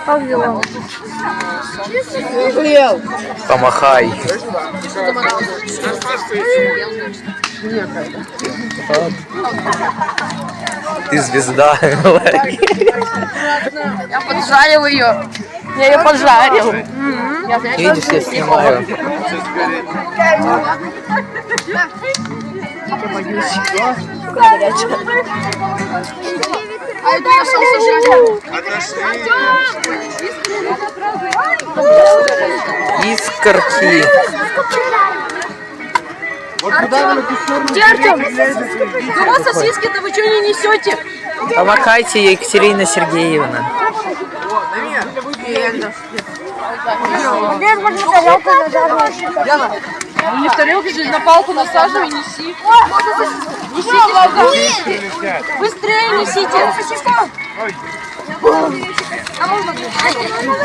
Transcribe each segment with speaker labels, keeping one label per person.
Speaker 1: Как дела?
Speaker 2: Помахай. Ты звезда.
Speaker 1: Я поджарил ее. Я ее поджарил.
Speaker 2: Видишь, я снимаю.
Speaker 1: А это я сам
Speaker 2: Искорки.
Speaker 1: Где Артем? У вас сосиски-то вы что не несете?
Speaker 2: Помахайте, Екатерина Сергеевна.
Speaker 1: Не в тарелке же, на палку насаживай, неси. Несите, быстрее несите.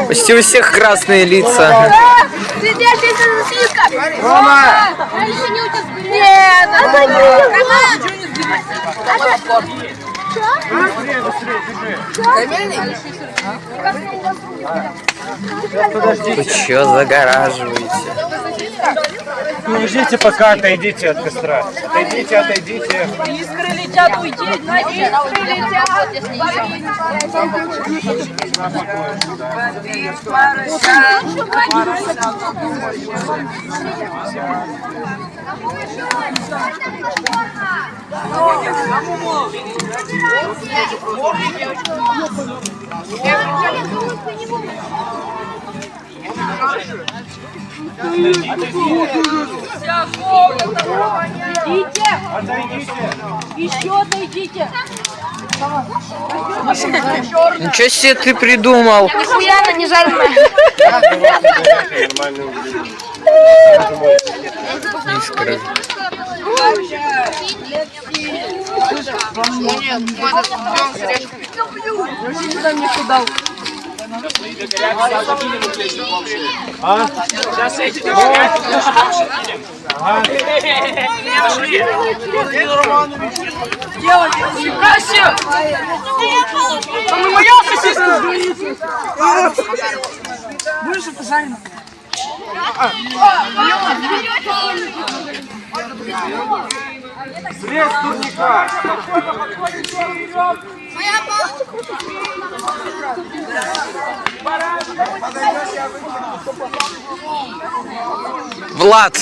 Speaker 2: Почти у всех красные лица.
Speaker 1: Рома! Нет, это
Speaker 2: Вы чё загораживаете?
Speaker 3: Ну, ждите пока, отойдите от костра. Отойдите, отойдите.
Speaker 1: искры летят, уйди. Искры летят.
Speaker 3: Отойдите.
Speaker 1: Еще отойдите.
Speaker 2: Ничего себе ты придумал.
Speaker 1: Нихуя она не жареная.
Speaker 2: Искры.
Speaker 1: Куда мне куда?
Speaker 3: А?
Speaker 1: Кася! Там и моя сосиска! Будешь это жарено?
Speaker 3: Слез с турника.
Speaker 2: Влад.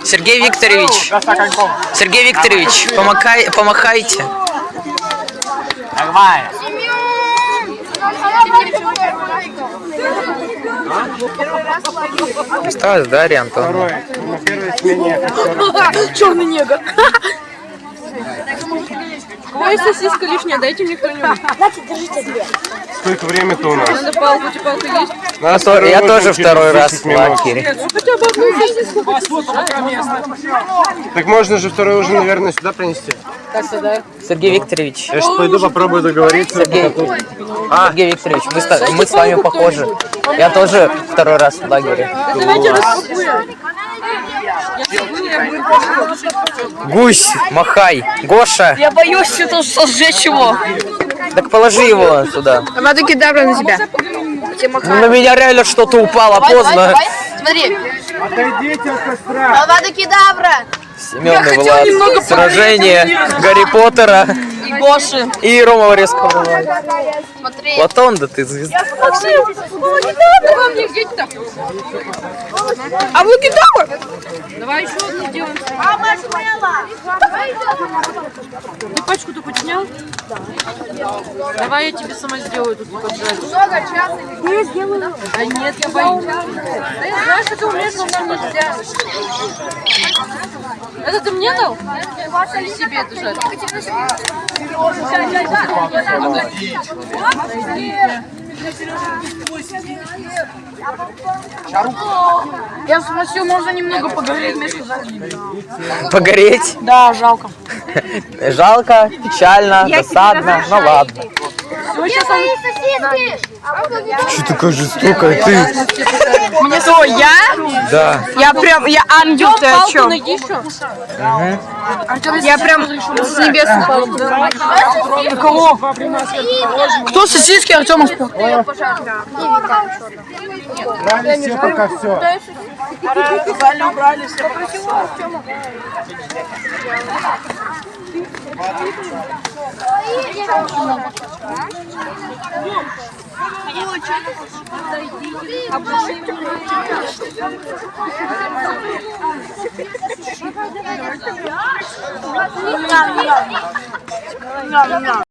Speaker 2: Сергей Викторович. Сергей Викторович, помахайте.
Speaker 3: Нормально.
Speaker 2: Осталось Дарья Антоновна.
Speaker 3: На первой смене.
Speaker 1: Черный негр. У кого есть сосиска лишняя? Дайте мне кто-нибудь.
Speaker 3: Сколько время-то у нас?
Speaker 1: Надо палку, у тебя палка есть?
Speaker 2: Я тоже второй раз в лагере.
Speaker 1: Ну хотя бы одну сосиску.
Speaker 3: Так можно же второй уже, наверное, сюда принести.
Speaker 1: Так, сюда.
Speaker 2: Сергей Викторович.
Speaker 3: Я сейчас пойду попробую договориться.
Speaker 2: Сергей Викторович, мы с вами похожи. Я тоже второй раз в лагере.
Speaker 1: Давайте распакуем.
Speaker 2: Гусь, махай. Гоша.
Speaker 1: Я боюсь это сожечь его.
Speaker 2: Так положи его сюда.
Speaker 1: Надо кидабра на тебя.
Speaker 2: Ну, на меня реально что-то упало, поздно.
Speaker 1: Смотри.
Speaker 3: Отойдите от костра.
Speaker 1: Надо кидабра.
Speaker 2: Семен и Влад. Сражение Гарри Поттера
Speaker 1: И Гоши.
Speaker 2: и Рома резко.
Speaker 1: Смотри.
Speaker 2: Платон, да ты звезда.
Speaker 1: Максим, вам не где-то. А вы кидабра? Давай еще одну сделаем. Ты пачку только снял? Да. Давай я тебе сама сделаю тут поджарить. Много часа. Я сделаю. А нет, я боюсь. Ты знаешь, что ты умеешь, но нам нельзя. Это ты мне дал? Или себе это жарить? Я спросил, можно немного погореть вместо жарки?
Speaker 2: Погореть?
Speaker 1: Да, жалко.
Speaker 2: Жалко, печально, досадно, ну ладно.
Speaker 1: Все,
Speaker 3: Что такое жестокое? Ты?
Speaker 4: Кто, я?
Speaker 3: Да.
Speaker 4: Я ангел, ты о чем?
Speaker 1: Найди еще.
Speaker 4: Я прям с небес упал. Кого? Кто сосиски Артема спел?
Speaker 3: Брали все, пока все.